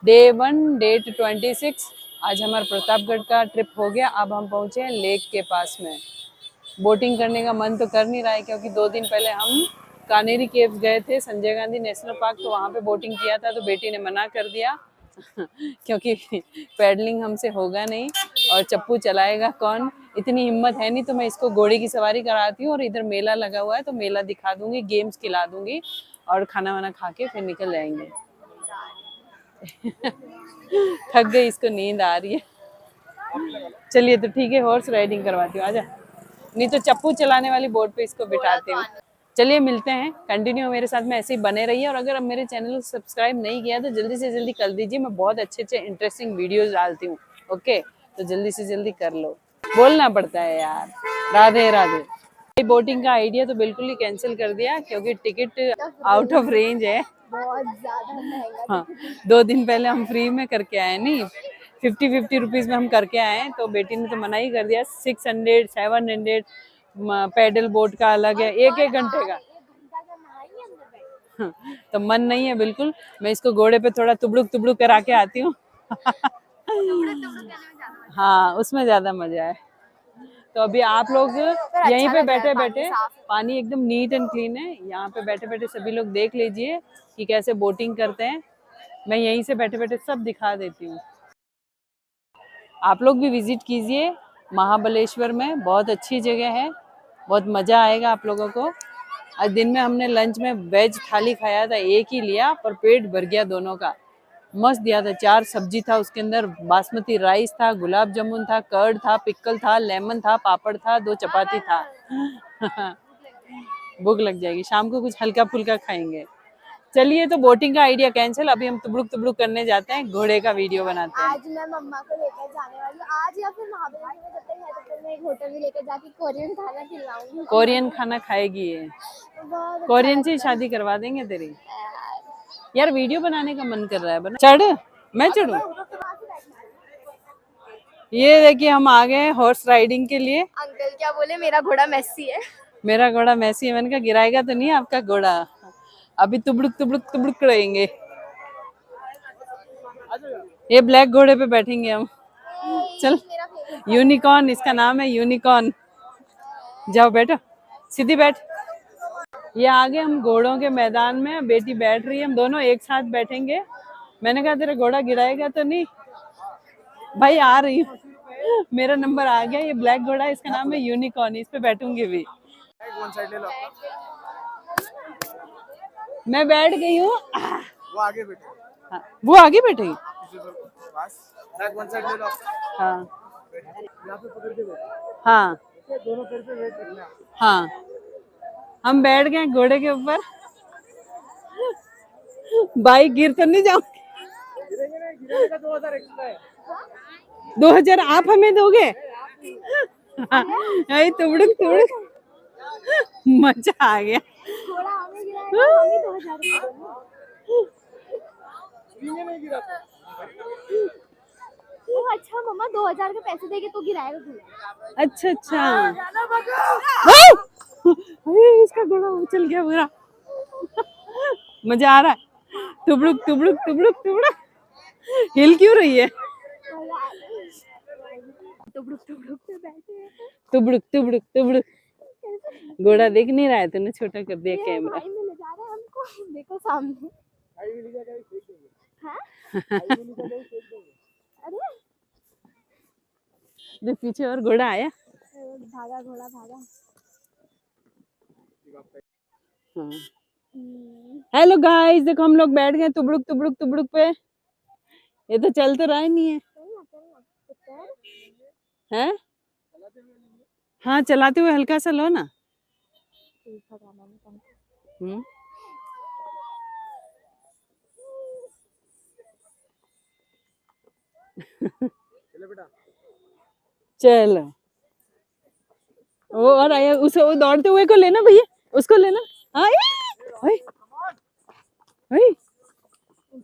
Day 1 date 26। आज हमारा प्रतापगढ़ का ट्रिप हो गया। अब हम पहुंचे हैं लेक के पास में। बोटिंग करने का मन तो कर नहीं रहा है क्योंकि 2 दिन पहले हम कानेरी केव्स गए थे, संजय गांधी नेशनल पार्क, तो वहाँ पे बोटिंग किया था, तो बेटी ने मना कर दिया क्योंकि पैडलिंग हमसे होगा नहीं और चप्पू चलाएगा कौन, इतनी हिम्मत है नहीं। तो मैं इसको घोड़े की सवारी कराती हूँ और इधर मेला लगा हुआ है तो मेला दिखा दूंगी, गेम्स खिला दूंगी और खाना वाना खा के फिर निकल जाएंगे। थक गई, इसको नींद आ रही है। चलिए तो ठीक है, हॉर्स राइडिंग करवाती हूँ, आजा। नहीं तो चप्पू चलाने वाली बोर्ड पे इसको बिठाती हूँ। चलिए मिलते हैं, कंटिन्यू मेरे साथ में ऐसे ही बने रहिए। और अगर अब मेरे चैनल को सब्सक्राइब नहीं किया तो जल्दी से जल्दी कर दीजिए, मैं बहुत अच्छे अच्छे इंटरेस्टिंग वीडियोस डालती हूँ। ओके, तो जल्दी से जल्दी कर लो, बोलना पड़ता है यार। राधे राधे। बोटिंग का आइडिया तो बिल्कुल ही कैंसिल कर दिया क्योंकि टिकट आउट ऑफ रेंज है, बहुत ज्यादा महंगा। हाँ, 2 दिन पहले हम फ्री में करके आए, नहीं 50 रुपीज में हम करके आए, तो बेटी ने तो मना ही कर दिया। 600 700 पैडल बोट का अलग है, एक घंटे का। हाँ, तो मन नहीं है बिल्कुल। मैं इसको घोड़े पे थोड़ा तुबड़ुक तुबड़ुक करा के आती हूँ। हाँ, उसमें ज्यादा मजा है। तो अभी आप लोग यहीं पे बैठे बैठे, पानी एकदम नीट एंड क्लीन है, यहाँ पे बैठे बैठे सभी लोग देख लीजिए कि कैसे बोटिंग करते हैं। मैं यहीं से बैठे बैठे सब दिखा देती हूँ। आप लोग भी विजिट कीजिए महाबलेश्वर में, बहुत अच्छी जगह है, बहुत मज़ा आएगा आप लोगों को। आज दिन में हमने लंच में वेज थाली खाया था, एक ही लिया पर पेट भर गया दोनों का। मस्त दिया था, 4 सब्जी था उसके अंदर, बासमती राइस था, गुलाब जामुन था, कर्ड था, पिकल था, लेमन था, पापड़ था, 2 चपाती था। भूख लग जाएगी, शाम को कुछ हल्का फुल्का खाएंगे। चलिए, तो बोटिंग का आइडिया कैंसिल, अभी हम तुबड़ुक तुबड़ुक करने जाते हैं, घोड़े का वीडियो बनाते हैं। आज मैं मम्मा को लेकर जाने वाली हूँ, आज या फिर महाबलेश्वर में, जब तक है तब तक मैं एक होटल में लेकर जाके कोरियन खाना खिलाऊंगी। कोरियन खाना खाएगी ये, कोरियन से शादी करवा देंगे तेरी। यार वीडियो बनाने का मन कर रहा है, बना। चढ़, मैं चढ़ूं? ये देखिए हम आ गए हॉर्स राइडिंग के लिए। अंकल क्या बोले, मेरा घोड़ा मेसी है। मेरा घोड़ा मैसी है, मैंने कहा गिराएगा तो नहीं आपका घोड़ा। अभी तुबड़ुक तुबड़ुक तुबड़ुक रहेंगे। ये ब्लैक घोड़े पे बैठेंगे हम। चल, यूनिकॉर्न इसका नाम है, यूनिकॉर्न। जाओ बैठो, सीधी बैठ। ये आगे हम घोड़ों के मैदान में, बेटी बैठ रही है, हम दोनों एक साथ बैठेंगे। मैंने कहा तेरा घोड़ा गिराएगा तो नहीं? भाई आ रही हूँ, मेरा नंबर आ गया। ये ब्लैक घोड़ा, इसका नाम है यूनिकॉर्न, इस पे बैठूंगी भी। मैं बैठ गई हूँ, वो आगे बैठे। हाँ, वो आगे बैठेगी। हाँ हाँ दोनों पैर पे वेट रखना। हाँ, हम बैठ गए घोड़े के ऊपर। बाइक गिर तो नहीं जाऊंगी? गिरेंगे नहीं, गिरेंगे का 2000 एक्स्ट्रा है। 2000 आप हमें दोगे? तुबड़ुक तुबड़ुक, मजा आ गया। घोड़ा हमें गिराएगा, हम ही 2000 रुपये देंगे। नहीं गिरा। ओ अच्छा मम्मा, 2000 के पैसे देके तो गिराएगा घोड़ा। अच्छा अच्छा, इसका घोड़ा उछल गया पूरा। मजा आ रहा है। तुबड़ुक तुबड़ुक तुबड़ुक तुबड़ुक, हिल क्यों रही है? टुबड़ुक टुबड़ुक पे बैठे हैं। तुबड़ुक तुबड़ुक तुबड़ुक। घोड़ा देख नहीं रहा है, तूने छोटा कर दिया कैमरा। भाई मिल जा रहा है हमको, देखो सामने। हाँ? अरे देख पीछे और घोड़ा आया। भागा घोड़ा भागा। हाँ। हेलो गाइस, देखो हम लोग बैठ गए तुबड़ुक तुबड़ुक तुबड़ुक पे। ये तो चल तो रहा ही नहीं है। हैं? हाँ, चलाते हुए हल्का सा लो ना। चलो, वो और आया, उसे वो दौड़ते हुए को लेना भैया, उसको लेना। हाँ,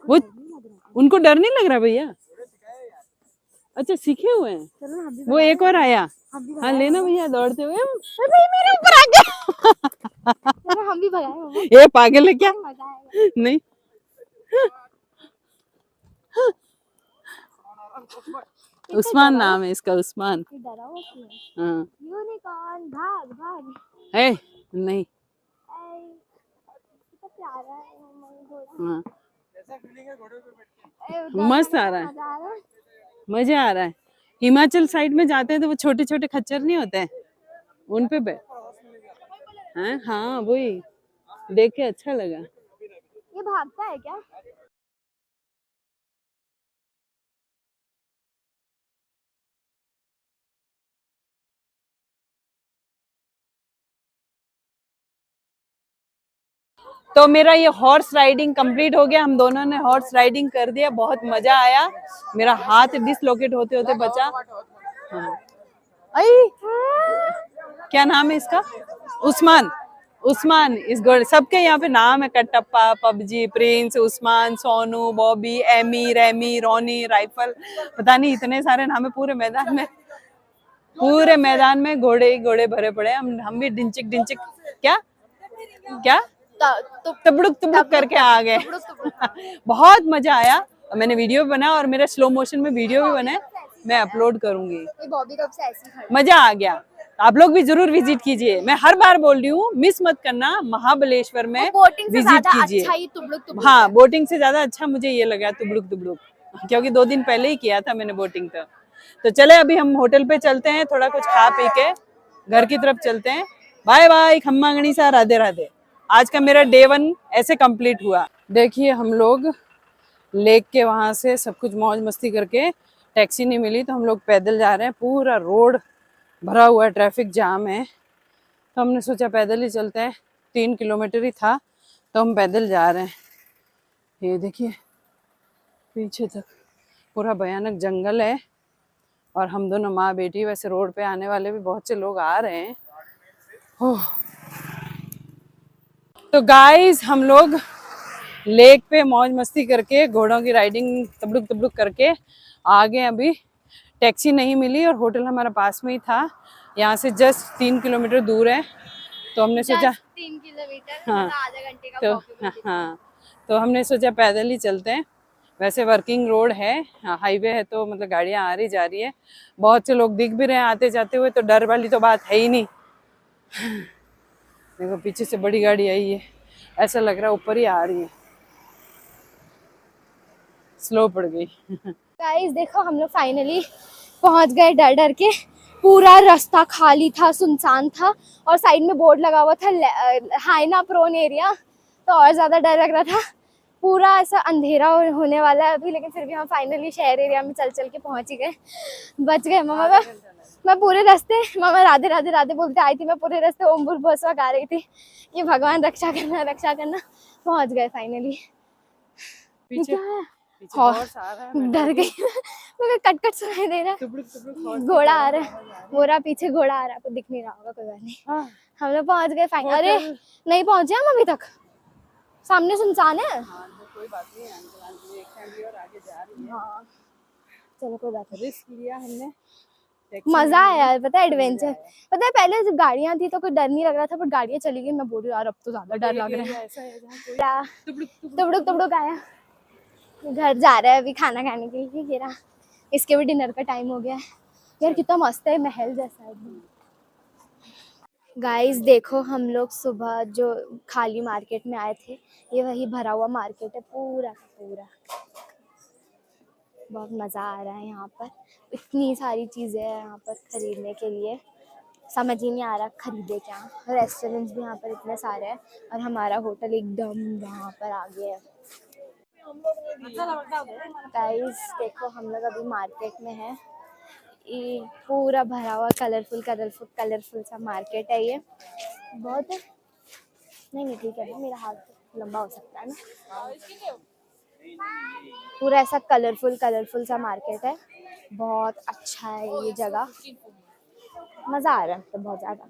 वो उनको डर नहीं लग रहा भैया? अच्छा, सीखे हुए हैं। वो एक और आया, हाँ लेना भैया, दौड़ते हुए। मेरे ऊपर आ गया। हम भी भगाए। ये पागल है क्या? नहीं, उस्मान नाम है इसका, उस्मान। ये डरा हुआ क्यों है? हाँ यूनिकॉर्न भाग भाग। है नहीं। ऐ, कितना प्यारा है घोड़ा। हाँ ऐसा फीलिंग है घोड़े पे बैठ के। ऐ, डर मस्त लग आ रहा है, मजा आ रहा है। मजा आ रहा है। हिमाचल साइड में जाते हैं तो वो छोटे छोटे खच्चर नहीं होते हैं, उन पे हैं। हाँ वही देख के अच्छा लगा। ये भागता है क्या? तो मेरा ये हॉर्स राइडिंग कंप्लीट हो गया, हम दोनों ने हॉर्स राइडिंग कर दिया, बहुत मजा आया। मेरा हाथ डिसलोकेट होते होते बचा। हाँ। आई क्या नाम है इसका? उस्मान। उस्मान इस घोड़े, सबके यहाँ पे नाम है, Kattappa, PUBG, Prince, Usman, Sonu, Bobby, Amy, Remy, Ronnie, rifle, पता नहीं इतने सारे नाम है पूरे मैदान में। पूरे मैदान में घोड़े ही घोड़े भरे पड़े हैं। हम भी डिंचिक डिंचिक क्या क्या तबड़ुक तबड़ुक करके आ गए। बहुत मजा आया। मैंने वीडियो बनाया और मेरा स्लो मोशन में वीडियो भी बना है, मैं अपलोड करूंगी। ये बॉबी कब से ऐसी खड़ी? मजा आ गया। आप लोग भी जरूर विजिट कीजिए। मैं हर बार बोल रही हूँ, मिस मत करना, महाबलेश्वर में बोटिंग से विजिट ज्यादा कीजिए। अच्छा ही तुबड़ुक तुबड़ुक हाँ बोटिंग से ज्यादा अच्छा मुझे ये लगा तुबड़ुक तुबड़ुक, क्योंकि 2 दिन पहले ही किया था मैंने बोटिंग। तो चले अभी हम होटल पे चलते हैं, थोड़ा कुछ खा पी के घर की तरफ चलते हैं। बाय बाय, खम्मा गणिसा, राधे राधे। आज का मेरा डे 1 ऐसे कंप्लीट हुआ। देखिए हम लोग लेक के वहां से सब कुछ मौज मस्ती करके, टैक्सी नहीं मिली तो हम लोग पैदल जा रहे हैं। पूरा रोड भरा हुआ है, ट्रैफिक जाम है, तो हमने सोचा पैदल ही चलते हैं। 3 किलोमीटर ही था तो हम पैदल जा रहे हैं। ये देखिए पीछे तक पूरा भयानक जंगल है और हम दोनों माँ बेटी, वैसे रोड पे आने वाले भी बहुत से लोग आ रहे हैं। ओह। तो गाइस हम लोग लेक पे मौज मस्ती करके, घोड़ों की राइडिंग तबड़ुक तबड़ुक करके आ गए। अभी टैक्सी नहीं मिली और होटल हमारा पास में ही था, यहाँ से जस्ट 3 किलोमीटर दूर है। तो हमने सोचा 3 किलोमीटर हाँ, आधा घंटे का तो वॉक। हाँ तो हमने सोचा पैदल ही चलते हैं। वैसे वर्किंग रोड है, हाईवे है, तो मतलब गाड़ियाँ आ रही जा रही है, बहुत से लोग दिख भी रहे हैं आते जाते हुए, तो डर वाली तो बात है ही नहीं। देखो पीछे से बड़ी गाड़ी आई है, ऐसा लग रहा है ऊपर ही आ रही है, स्लो पड़ गई। गाइस देखो हम लोग फाइनली पहुंच गए डर डर के। पूरा रास्ता खाली था, सुनसान था और साइड में बोर्ड लगा हुआ था हाइना प्रोन एरिया, तो और ज्यादा डर लग रहा था। पूरा ऐसा अंधेरा होने वाला है अभी, लेकिन फिर भी हम फाइनली शहर एरिया में चल चल के पहुंच ही गए, बच गए। मामा मैं पूरे रास्ते मामा राधे राधे राधे बोलते आई थी, मैं पूरे रास्ते ओम बुल बसवा गा रही थी कि भगवान रक्षा करना रक्षा करना। पहुंच गए फाइनली। पीछे क्या है? पीछे हॉर्स आ रहा है, डर गई मुझे, कट कट सुनाई दे रहा है। टुबड़ुक टुबड़ुक हॉर्स घोड़ा आ रहा है, बोरा पीछे घोड़ा आ रहा है, आपको दिख नहीं रहा होगा, कोई बात नहीं। हाँ, हम लोग पहुंच गए फाइन। अरे नहीं पहुंचे हम अभी तक, सामने सुनसान है। हाँ, तो कोई बात नहीं, अंकल आंटी एक फैमिली और आगे जा रही है। हाँ चलो कोई बात नहीं। रिस्क लिया हमने, मजा आया यार, पता है एडवेंचर। पता है पहले जब गाड़ियां थी तो कोई डर नहीं लग रहा था, पर गाड़ियां चली गई, मैं बोल रही हूँ यार अब तो ज्यादा डर लग रहा है। ऐसा है जहाँ कोई तुबड़ुक तुबड़ुक आया। घर जा रहा है अभी खाना खाने के लिए, ये रहा। इसके भी डिनर का टाइम हो गया है। यार कितना मस्त है, महल जैसा एकदम। गाइस देखो हम लोग सुबह जो खाली मार्केट में आए थे, ये वही भरा हुआ मार्केट है पूरा का पूरा। बहुत मज़ा आ रहा है यहाँ पर, इतनी सारी चीज़ें हैं यहाँ पर खरीदने के लिए, समझ ही नहीं आ रहा खरीदे क्या। रेस्टोरेंट्स भी यहाँ पर इतने सारे हैं और हमारा होटल एकदम वहाँ पर आगे है। गाइस देखो हम लोग अभी मार्केट में हैं, ये पूरा भरा हुआ कलरफुल सा मार्केट है ये। बहुत नहीं ठीक है ना, मेरा हाथ लंबा हो सकता है ना। पूरा ऐसा कलरफुल सा मार्केट है, बहुत अच्छा है ये जगह, मज़ा आ रहा है बहुत ज़्यादा।